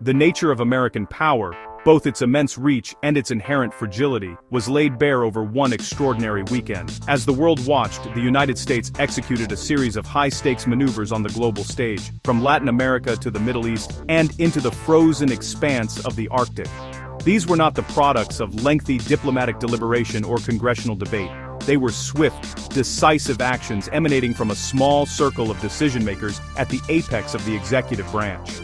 The nature of American power, both its immense reach and its inherent fragility, was laid bare over one extraordinary weekend. As the world watched, the United States executed a series of high-stakes maneuvers on the global stage, from Latin America to the Middle East, and into the frozen expanse of the Arctic. These were not the products of lengthy diplomatic deliberation or congressional debate. They were swift, decisive actions emanating from a small circle of decision-makers at the apex of the executive branch.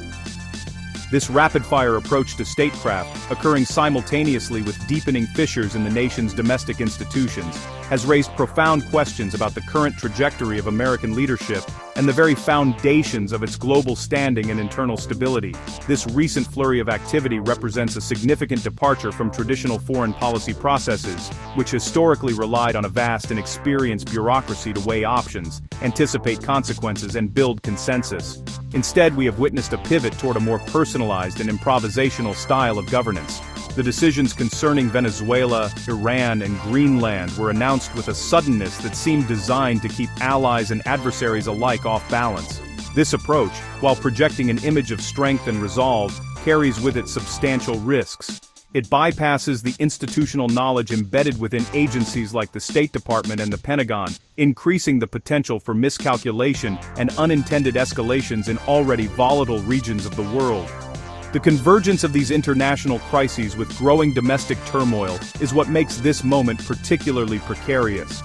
This rapid-fire approach to statecraft, occurring simultaneously with deepening fissures in the nation's domestic institutions, has raised profound questions about the current trajectory of American leadership and the very foundations of its global standing and internal stability. This recent flurry of activity represents a significant departure from traditional foreign policy processes, which historically relied on a vast and experienced bureaucracy to weigh options, anticipate consequences, and build consensus. Instead, we have witnessed a pivot toward a more personalized and improvisational style of governance. The decisions concerning Venezuela, Iran, and Greenland were announced with a suddenness that seemed designed to keep allies and adversaries alike off balance. This approach, while projecting an image of strength and resolve, carries with it substantial risks. It bypasses the institutional knowledge embedded within agencies like the State Department and the Pentagon, increasing the potential for miscalculation and unintended escalations in already volatile regions of the world. The convergence of these international crises with growing domestic turmoil is what makes this moment particularly precarious.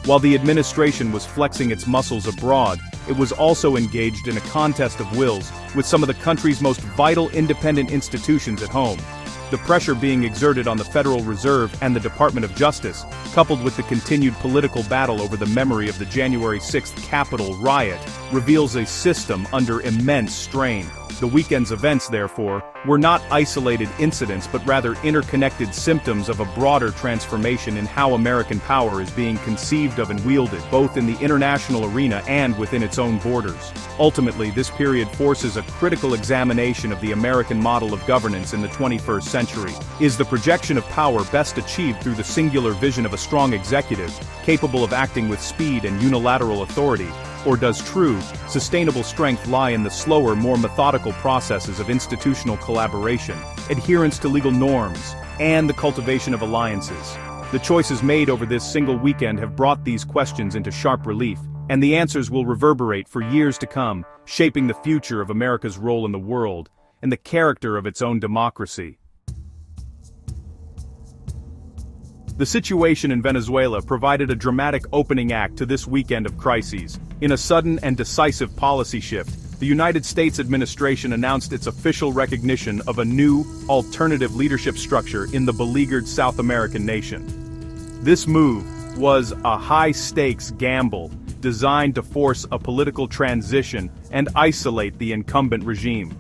While the administration was flexing its muscles abroad, it was also engaged in a contest of wills with some of the country's most vital independent institutions at home. The pressure being exerted on the Federal Reserve and the Department of Justice, coupled with the continued political battle over the memory of the January 6th Capitol riot, reveals a system under immense strain. The weekend's events, therefore, were not isolated incidents but rather interconnected symptoms of a broader transformation in how American power is being conceived of and wielded, both in the international arena and within its own borders. Ultimately, this period forces a critical examination of the American model of governance in the 21st century. Is the projection of power best achieved through the singular vision of a strong executive, capable of acting with speed and unilateral authority? Or does true, sustainable strength lie in the slower, more methodical processes of institutional collaboration, adherence to legal norms, and the cultivation of alliances? The choices made over this single weekend have brought these questions into sharp relief, and the answers will reverberate for years to come, shaping the future of America's role in the world, and the character of its own democracy. The situation in Venezuela provided a dramatic opening act to this weekend of crises. In a sudden and decisive policy shift, the United States administration announced its official recognition of a new, alternative leadership structure in the beleaguered South American nation. This move was a high-stakes gamble designed to force a political transition and isolate the incumbent regime.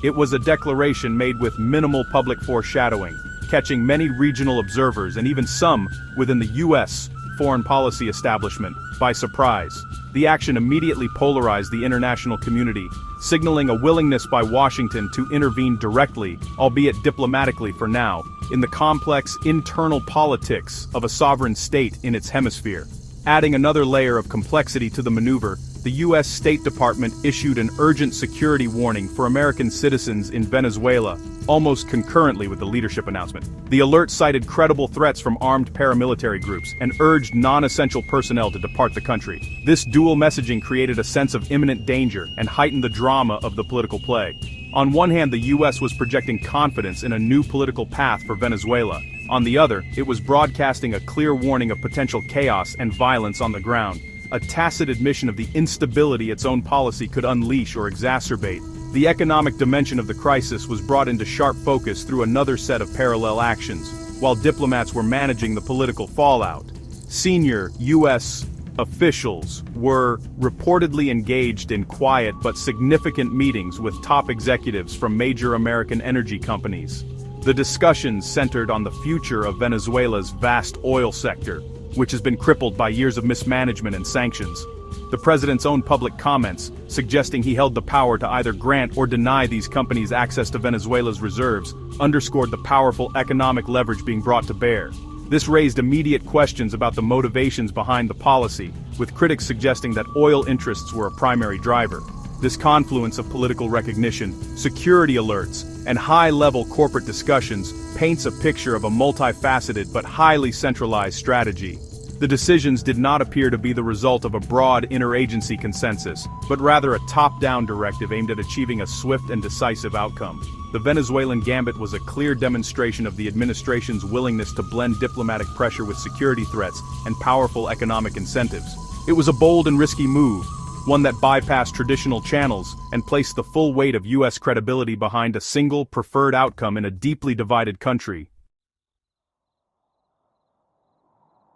It was a declaration made with minimal public foreshadowing, catching many regional observers and even some within the U.S. foreign policy establishment by surprise. The action immediately polarized the international community, signaling a willingness by Washington to intervene directly, albeit diplomatically for now, in the complex internal politics of a sovereign state in its hemisphere. Adding another layer of complexity to the maneuver, the U.S. State Department issued an urgent security warning for American citizens in Venezuela, almost concurrently with the leadership announcement. The alert cited credible threats from armed paramilitary groups and urged non-essential personnel to depart the country. This dual messaging created a sense of imminent danger and heightened the drama of the political play. On one hand, the U.S. was projecting confidence in a new political path for Venezuela. On the other, it was broadcasting a clear warning of potential chaos and violence on the ground, a tacit admission of the instability its own policy could unleash or exacerbate. The economic dimension of the crisis was brought into sharp focus through another set of parallel actions, while diplomats were managing the political fallout. Senior U.S. officials were reportedly engaged in quiet but significant meetings with top executives from major American energy companies. The discussions centered on the future of Venezuela's vast oil sector, which has been crippled by years of mismanagement and sanctions. The president's own public comments, suggesting he held the power to either grant or deny these companies access to Venezuela's reserves, underscored the powerful economic leverage being brought to bear. This raised immediate questions about the motivations behind the policy, with critics suggesting that oil interests were a primary driver. This confluence of political recognition, security alerts, and high-level corporate discussions paints a picture of a multifaceted but highly centralized strategy. The decisions did not appear to be the result of a broad interagency consensus, but rather a top-down directive aimed at achieving a swift and decisive outcome. The Venezuelan gambit was a clear demonstration of the administration's willingness to blend diplomatic pressure with security threats and powerful economic incentives. It was a bold and risky move, one that bypassed traditional channels and placed the full weight of U.S. credibility behind a single, preferred outcome in a deeply divided country.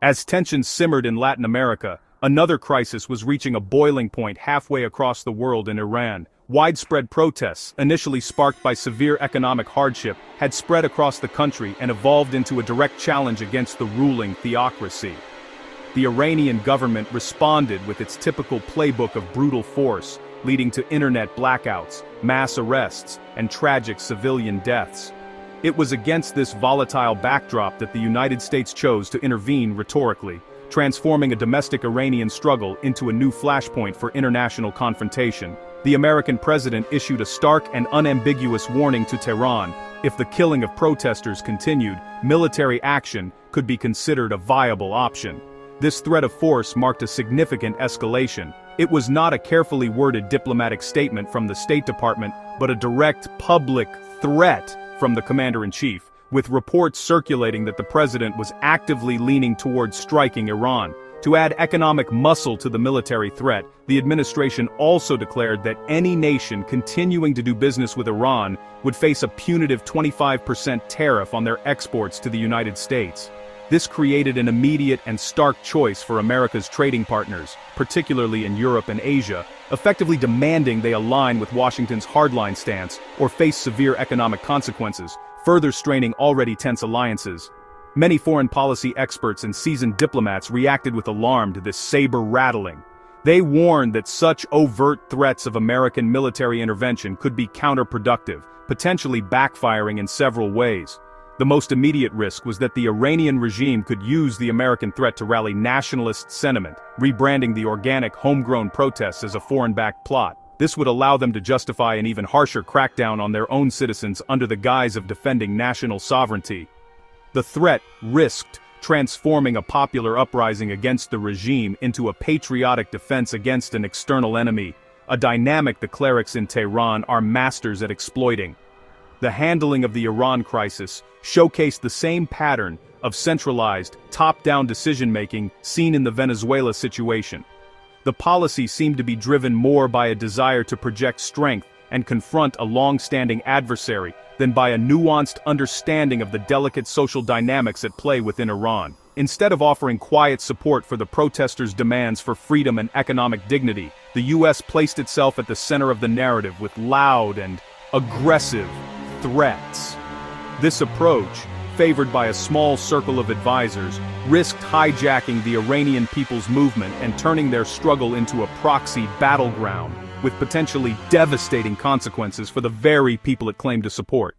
As tensions simmered in Latin America, another crisis was reaching a boiling point halfway across the world in Iran. Widespread protests, initially sparked by severe economic hardship, had spread across the country and evolved into a direct challenge against the ruling theocracy. The Iranian government responded with its typical playbook of brutal force, leading to internet blackouts, mass arrests, and tragic civilian deaths. It was against this volatile backdrop that the United States chose to intervene rhetorically, transforming a domestic Iranian struggle into a new flashpoint for international confrontation. The American president issued a stark and unambiguous warning to Tehran: if the killing of protesters continued, military action could be considered a viable option. This threat of force marked a significant escalation. It was not a carefully worded diplomatic statement from the State Department, but a direct public threat from the commander-in-chief, with reports circulating that the president was actively leaning towards striking Iran. To add economic muscle to the military threat, the administration also declared that any nation continuing to do business with Iran would face a punitive 25% tariff on their exports to the United States. This created an immediate and stark choice for America's trading partners, particularly in Europe and Asia, effectively demanding they align with Washington's hardline stance or face severe economic consequences, further straining already tense alliances. Many foreign policy experts and seasoned diplomats reacted with alarm to this saber-rattling. They warned that such overt threats of American military intervention could be counterproductive, potentially backfiring in several ways. The most immediate risk was that the Iranian regime could use the American threat to rally nationalist sentiment, rebranding the organic, homegrown protests as a foreign-backed plot. This would allow them to justify an even harsher crackdown on their own citizens under the guise of defending national sovereignty. The threat risked transforming a popular uprising against the regime into a patriotic defense against an external enemy, a dynamic the clerics in Tehran are masters at exploiting. The handling of the Iran crisis showcased the same pattern of centralized, top-down decision-making seen in the Venezuela situation. The policy seemed to be driven more by a desire to project strength and confront a long-standing adversary than by a nuanced understanding of the delicate social dynamics at play within Iran. Instead of offering quiet support for the protesters' demands for freedom and economic dignity, the U.S. placed itself at the center of the narrative with loud and aggressive threats. This approach, favored by a small circle of advisors, risked hijacking the Iranian people's movement and turning their struggle into a proxy battleground, with potentially devastating consequences for the very people it claimed to support.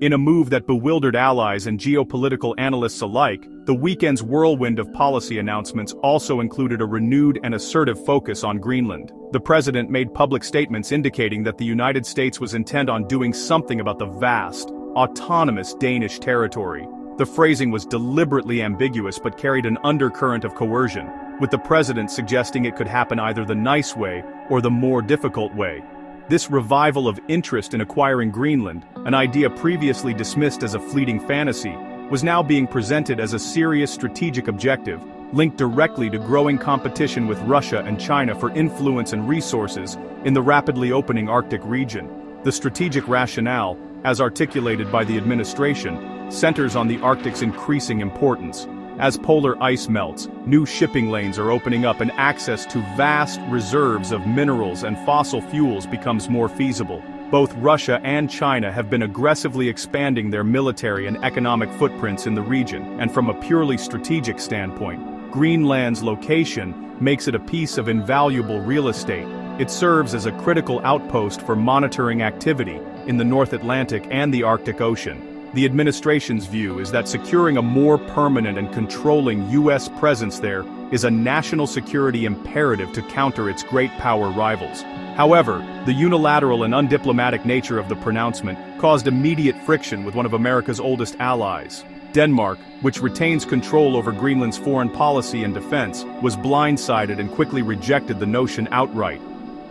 In a move that bewildered allies and geopolitical analysts alike, the weekend's whirlwind of policy announcements also included a renewed and assertive focus on Greenland. The president made public statements indicating that the United States was intent on doing something about the vast, autonomous Danish territory. The phrasing was deliberately ambiguous but carried an undercurrent of coercion, with the president suggesting it could happen either the nice way or the more difficult way. This revival of interest in acquiring Greenland, an idea previously dismissed as a fleeting fantasy, was now being presented as a serious strategic objective, linked directly to growing competition with Russia and China for influence and resources in the rapidly opening Arctic region. The strategic rationale, as articulated by the administration, centers on the Arctic's increasing importance. As polar ice melts, new shipping lanes are opening up and access to vast reserves of minerals and fossil fuels becomes more feasible. Both Russia and China have been aggressively expanding their military and economic footprints in the region, and from a purely strategic standpoint, Greenland's location makes it a piece of invaluable real estate. It serves as a critical outpost for monitoring activity in the North Atlantic and the Arctic Ocean. The administration's view is that securing a more permanent and controlling U.S. presence there is a national security imperative to counter its great power rivals. However, the unilateral and undiplomatic nature of the pronouncement caused immediate friction with one of America's oldest allies. Denmark, which retains control over Greenland's foreign policy and defense, was blindsided and quickly rejected the notion outright.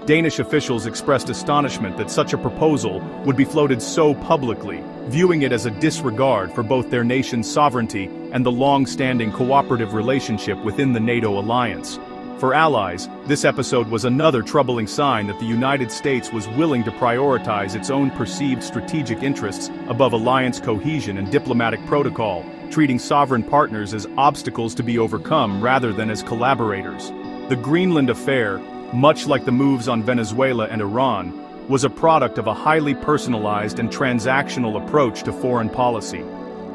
Danish officials expressed astonishment that such a proposal would be floated so publicly, viewing it as a disregard for both their nation's sovereignty and the long-standing cooperative relationship within the NATO alliance. For allies, this episode was another troubling sign that the United States was willing to prioritize its own perceived strategic interests above alliance cohesion and diplomatic protocol, treating sovereign partners as obstacles to be overcome rather than as collaborators. The Greenland affair, much like the moves on Venezuela and Iran, was a product of a highly personalized and transactional approach to foreign policy.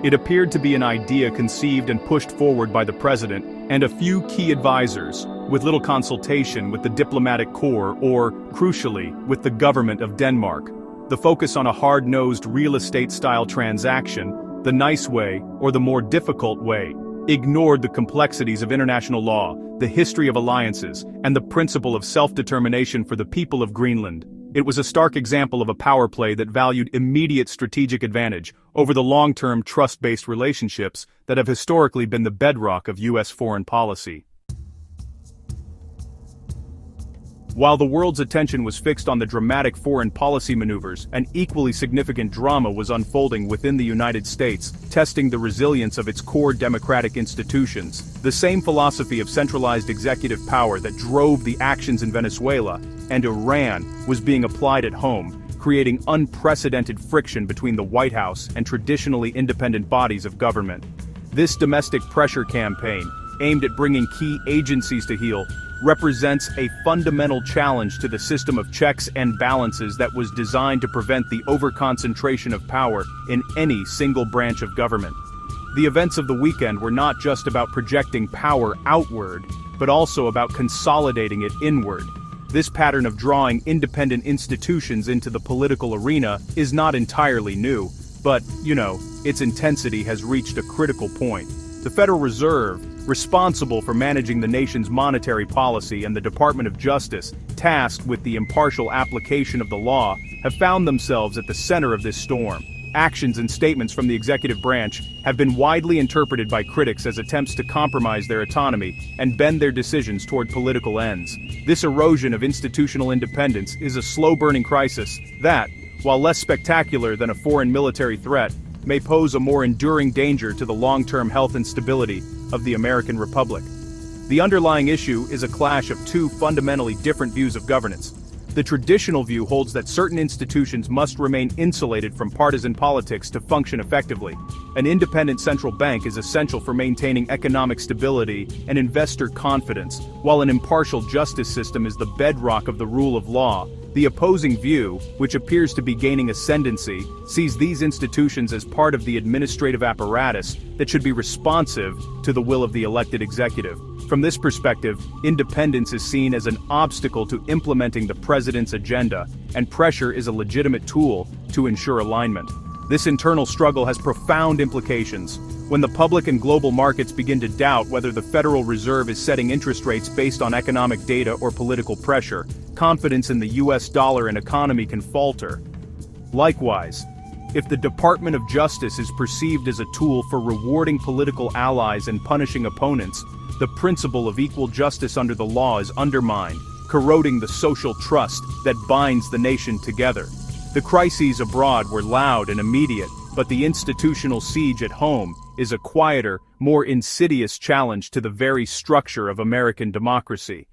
It appeared to be an idea conceived and pushed forward by the president and a few key advisors, with little consultation with the diplomatic corps or, crucially, with the government of Denmark. The focus on a hard-nosed real estate-style transaction, the nice way or the more difficult way, ignored the complexities of international law, the history of alliances, and the principle of self-determination for the people of Greenland. It was a stark example of a power play that valued immediate strategic advantage over the long-term trust-based relationships that have historically been the bedrock of U.S. foreign policy. While the world's attention was fixed on the dramatic foreign policy maneuvers, an equally significant drama was unfolding within the United States, testing the resilience of its core democratic institutions. The same philosophy of centralized executive power that drove the actions in Venezuela and Iran was being applied at home, creating unprecedented friction between the White House and traditionally independent bodies of government. This domestic pressure campaign, aimed at bringing key agencies to heel, represents a fundamental challenge to the system of checks and balances that was designed to prevent the overconcentration of power in any single branch of government. The events of the weekend were not just about projecting power outward, but also about consolidating it inward. This pattern of drawing independent institutions into the political arena is not entirely new, but, its intensity has reached a critical point. The Federal Reserve, responsible for managing the nation's monetary policy, and the Department of Justice, tasked with the impartial application of the law, have found themselves at the center of this storm. Actions and statements from the executive branch have been widely interpreted by critics as attempts to compromise their autonomy and bend their decisions toward political ends. This erosion of institutional independence is a slow-burning crisis that, while less spectacular than a foreign military threat, may pose a more enduring danger to the long-term health and stability of the American Republic. The underlying issue is a clash of two fundamentally different views of governance. The traditional view holds that certain institutions must remain insulated from partisan politics to function effectively. An independent central bank is essential for maintaining economic stability and investor confidence, while an impartial justice system is the bedrock of the rule of law. The opposing view, which appears to be gaining ascendancy, sees these institutions as part of the administrative apparatus that should be responsive to the will of the elected executive. From this perspective, independence is seen as an obstacle to implementing the president's agenda, and pressure is a legitimate tool to ensure alignment. This internal struggle has profound implications. When the public and global markets begin to doubt whether the Federal Reserve is setting interest rates based on economic data or political pressure, confidence in the U.S. dollar and economy can falter. Likewise, if the Department of Justice is perceived as a tool for rewarding political allies and punishing opponents, the principle of equal justice under the law is undermined, corroding the social trust that binds the nation together. The crises abroad were loud and immediate, but the institutional siege at home is a quieter, more insidious challenge to the very structure of American democracy.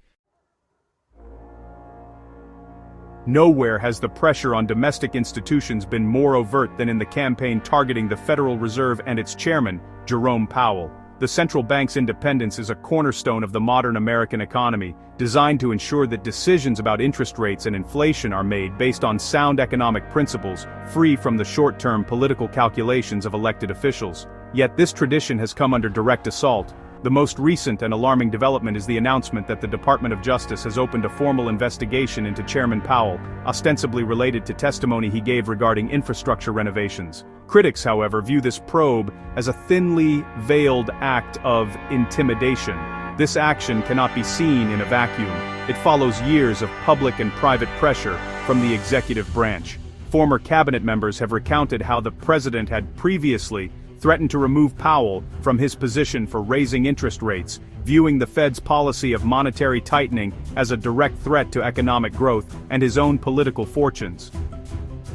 Nowhere has the pressure on domestic institutions been more overt than in the campaign targeting the Federal Reserve and its chairman, Jerome Powell. The central bank's independence is a cornerstone of the modern American economy, designed to ensure that decisions about interest rates and inflation are made based on sound economic principles, free from the short-term political calculations of elected officials. Yet this tradition has come under direct assault. The most recent and alarming development is the announcement that the Department of Justice has opened a formal investigation into Chairman Powell, ostensibly related to testimony he gave regarding infrastructure renovations. Critics, however, view this probe as a thinly veiled act of intimidation. This action cannot be seen in a vacuum. It follows years of public and private pressure from the executive branch. Former cabinet members have recounted how the president had previously threatened to remove Powell from his position for raising interest rates, viewing the Fed's policy of monetary tightening as a direct threat to economic growth and his own political fortunes.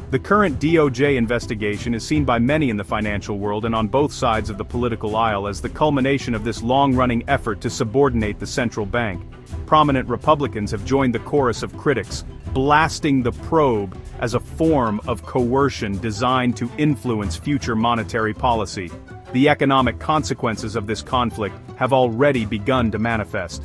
The current DOJ investigation is seen by many in the financial world and on both sides of the political aisle as the culmination of this long-running effort to subordinate the central bank. Prominent Republicans have joined the chorus of critics, blasting the probe as a form of coercion designed to influence future monetary policy. The economic consequences of this conflict have already begun to manifest.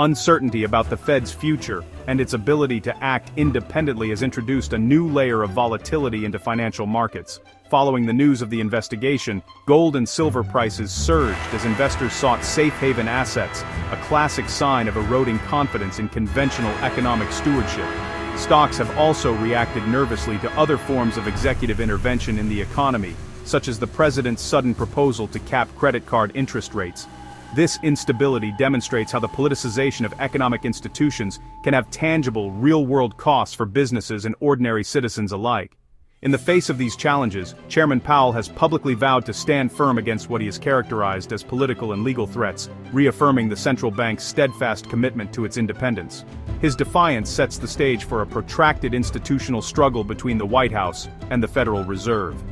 Uncertainty about the Fed's future and its ability to act independently has introduced a new layer of volatility into financial markets. Following the news of the investigation, gold and silver prices surged as investors sought safe haven assets, a classic sign of eroding confidence in conventional economic stewardship. Stocks have also reacted nervously to other forms of executive intervention in the economy, such as the president's sudden proposal to cap credit card interest rates. This instability demonstrates how the politicization of economic institutions can have tangible, real-world costs for businesses and ordinary citizens alike. In the face of these challenges, Chairman Powell has publicly vowed to stand firm against what he has characterized as political and legal threats, reaffirming the central bank's steadfast commitment to its independence. His defiance sets the stage for a protracted institutional struggle between the White House and the Federal Reserve.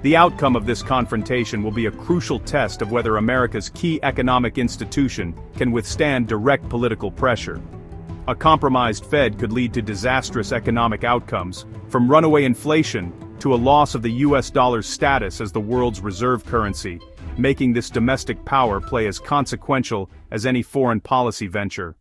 The outcome of this confrontation will be a crucial test of whether America's key economic institution can withstand direct political pressure. A compromised Fed could lead to disastrous economic outcomes, from runaway inflation to a loss of the US dollar's status as the world's reserve currency, making this domestic power play as consequential as any foreign policy venture.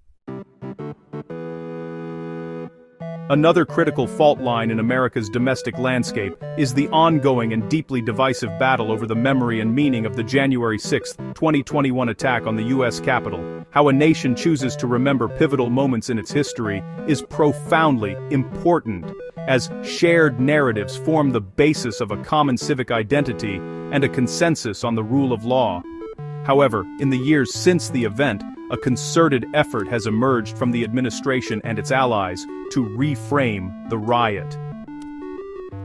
Another critical fault line in America's domestic landscape is the ongoing and deeply divisive battle over the memory and meaning of the January 6, 2021 attack on the U.S. Capitol. How a nation chooses to remember pivotal moments in its history is profoundly important, as shared narratives form the basis of a common civic identity and a consensus on the rule of law. However, in the years since the event, a concerted effort has emerged from the administration and its allies to reframe the riot.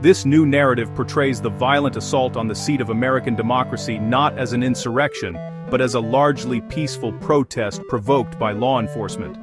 This new narrative portrays the violent assault on the seat of American democracy not as an insurrection, but as a largely peaceful protest provoked by law enforcement.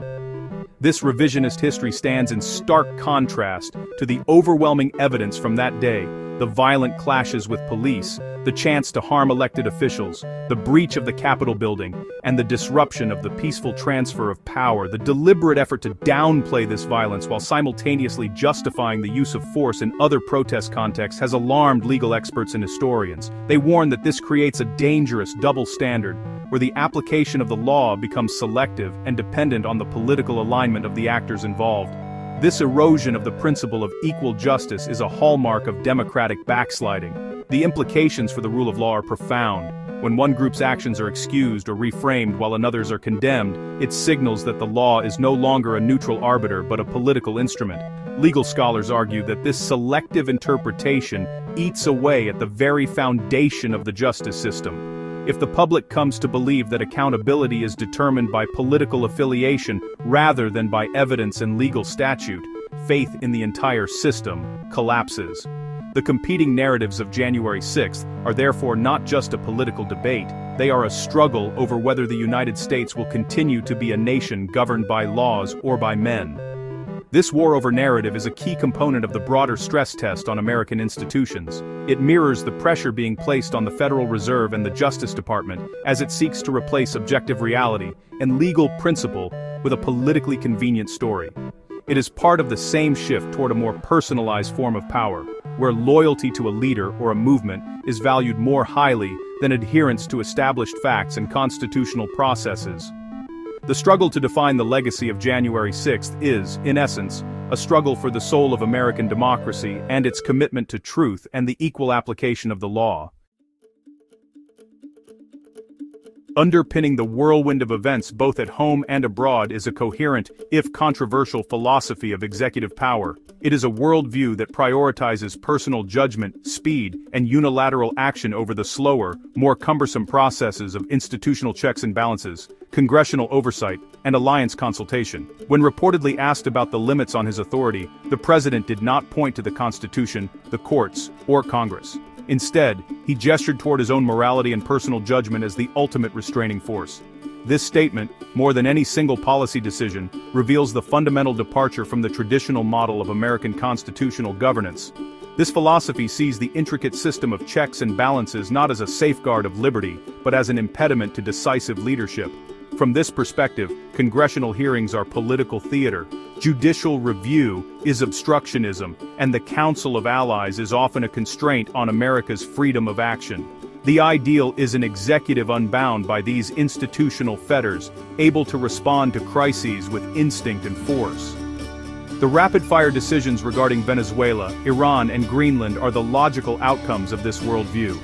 This revisionist history stands in stark contrast to the overwhelming evidence from that day: the violent clashes with police, the chance to harm elected officials, the breach of the Capitol building, and the disruption of the peaceful transfer of power. The deliberate effort to downplay this violence while simultaneously justifying the use of force in other protest contexts has alarmed legal experts and historians. They warn that this creates a dangerous double standard, where the application of the law becomes selective and dependent on the political alignment of the actors involved. This erosion of the principle of equal justice is a hallmark of democratic backsliding. The implications for the rule of law are profound. When one group's actions are excused or reframed while another's are condemned, it signals that the law is no longer a neutral arbiter but a political instrument. Legal scholars argue that this selective interpretation eats away at the very foundation of the justice system. If the public comes to believe that accountability is determined by political affiliation rather than by evidence and legal statute, faith in the entire system collapses. The competing narratives of January 6th are therefore not just a political debate, they are a struggle over whether the United States will continue to be a nation governed by laws or by men. This war over narrative is a key component of the broader stress test on American institutions. It mirrors the pressure being placed on the Federal Reserve and the Justice Department as it seeks to replace objective reality and legal principle with a politically convenient story. It is part of the same shift toward a more personalized form of power, where loyalty to a leader or a movement is valued more highly than adherence to established facts and constitutional processes. The struggle to define the legacy of January 6th is, in essence, a struggle for the soul of American democracy and its commitment to truth and the equal application of the law. Underpinning the whirlwind of events both at home and abroad is a coherent, if controversial, philosophy of executive power. It is a worldview that prioritizes personal judgment, speed, and unilateral action over the slower, more cumbersome processes of institutional checks and balances, congressional oversight, and alliance consultation. When reportedly asked about the limits on his authority, the president did not point to the Constitution, the courts, or Congress. Instead, he gestured toward his own morality and personal judgment as the ultimate restraining force. This statement, more than any single policy decision, reveals the fundamental departure from the traditional model of American constitutional governance. This philosophy sees the intricate system of checks and balances not as a safeguard of liberty, but as an impediment to decisive leadership. From this perspective, congressional hearings are political theater, judicial review is obstructionism, and the Council of Allies is often a constraint on America's freedom of action. The ideal is an executive unbound by these institutional fetters, able to respond to crises with instinct and force. The rapid-fire decisions regarding Venezuela, Iran, and Greenland are the logical outcomes of this worldview.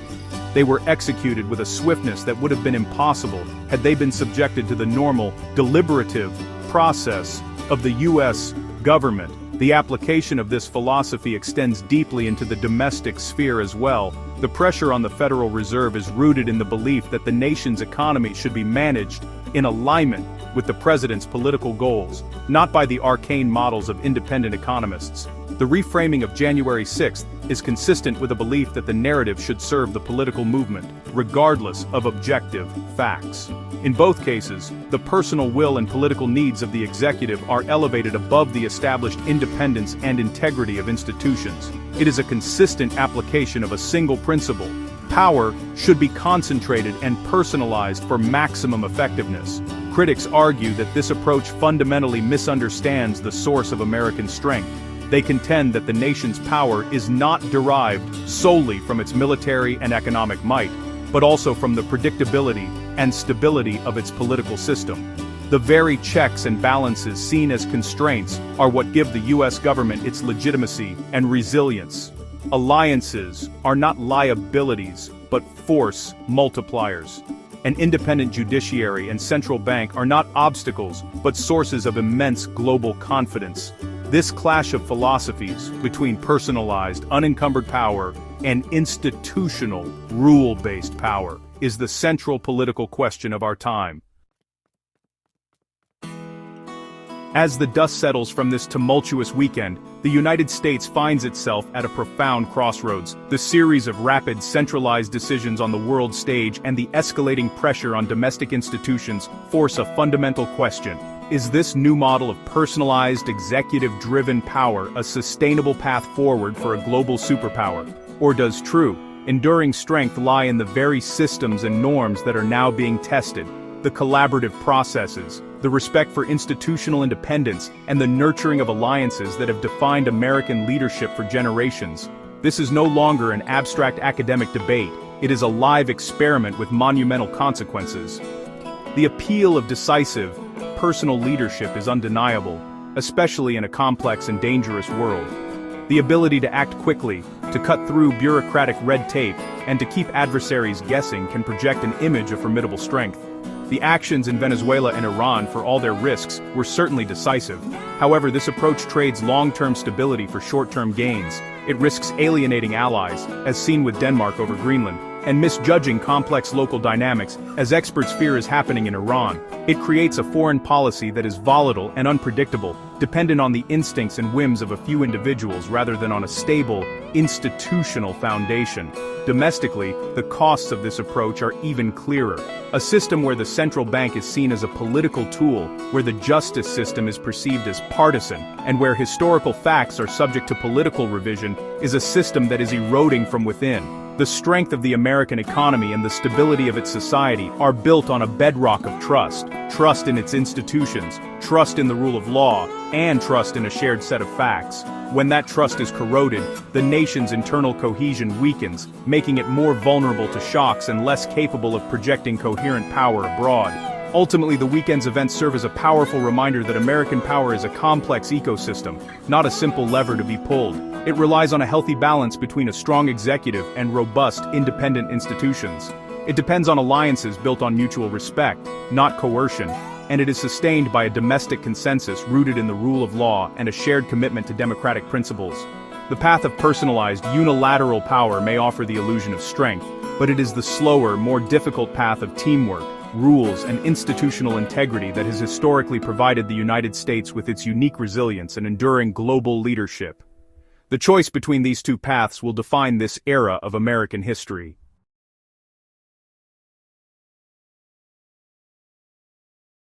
They were executed with a swiftness that would have been impossible had they been subjected to the normal, deliberative process of the U.S. government. The application of this philosophy extends deeply into the domestic sphere as well. The pressure on the Federal Reserve is rooted in the belief that the nation's economy should be managed in alignment with the president's political goals, not by the arcane models of independent economists. The reframing of January 6th is consistent with a belief that the narrative should serve the political movement, regardless of objective facts. In both cases, the personal will and political needs of the executive are elevated above the established independence and integrity of institutions. It is a consistent application of a single principle: power should be concentrated and personalized for maximum effectiveness. Critics argue that this approach fundamentally misunderstands the source of American strength. They contend that the nation's power is not derived solely from its military and economic might, but also from the predictability and stability of its political system. The very checks and balances seen as constraints are what give the U.S. government its legitimacy and resilience. Alliances are not liabilities, but force multipliers. An independent judiciary and central bank are not obstacles, but sources of immense global confidence. This clash of philosophies between personalized, unencumbered power and institutional, rule-based power is the central political question of our time. As the dust settles from this tumultuous weekend, the United States finds itself at a profound crossroads. The series of rapid, centralized decisions on the world stage and the escalating pressure on domestic institutions force a fundamental question. Is this new model of personalized, executive-driven power a sustainable path forward for a global superpower? Or does true, enduring strength lie in the very systems and norms that are now being tested? The collaborative processes, the respect for institutional independence, and the nurturing of alliances that have defined American leadership for generations. This is no longer an abstract academic debate. It is a live experiment with monumental consequences. The appeal of decisive, personal leadership is undeniable, especially in a complex and dangerous world. The ability to act quickly, to cut through bureaucratic red tape, and to keep adversaries guessing can project an image of formidable strength. The actions in Venezuela and Iran, for all their risks, were certainly decisive. However, this approach trades long-term stability for short-term gains. It risks alienating allies, as seen with Denmark over Greenland, and misjudging complex local dynamics, as experts fear is happening in Iran. It creates a foreign policy that is volatile and unpredictable, dependent on the instincts and whims of a few individuals rather than on a stable, institutional foundation. Domestically, the costs of this approach are even clearer. A system where the central bank is seen as a political tool, where the justice system is perceived as partisan, and where historical facts are subject to political revision, is a system that is eroding from within. The strength of the American economy and the stability of its society are built on a bedrock of trust. Trust in its institutions, trust in the rule of law, and trust in a shared set of facts. When that trust is corroded, the nation's internal cohesion weakens, making it more vulnerable to shocks and less capable of projecting coherent power abroad. Ultimately, the weekend's events serve as a powerful reminder that American power is a complex ecosystem, not a simple lever to be pulled. It relies on a healthy balance between a strong executive and robust, independent institutions. It depends on alliances built on mutual respect, not coercion, and it is sustained by a domestic consensus rooted in the rule of law and a shared commitment to democratic principles. The path of personalized, unilateral power may offer the illusion of strength, but it is the slower, more difficult path of teamwork, rules, and institutional integrity that has historically provided the United States with its unique resilience and enduring global leadership. The choice between these two paths will define this era of American history.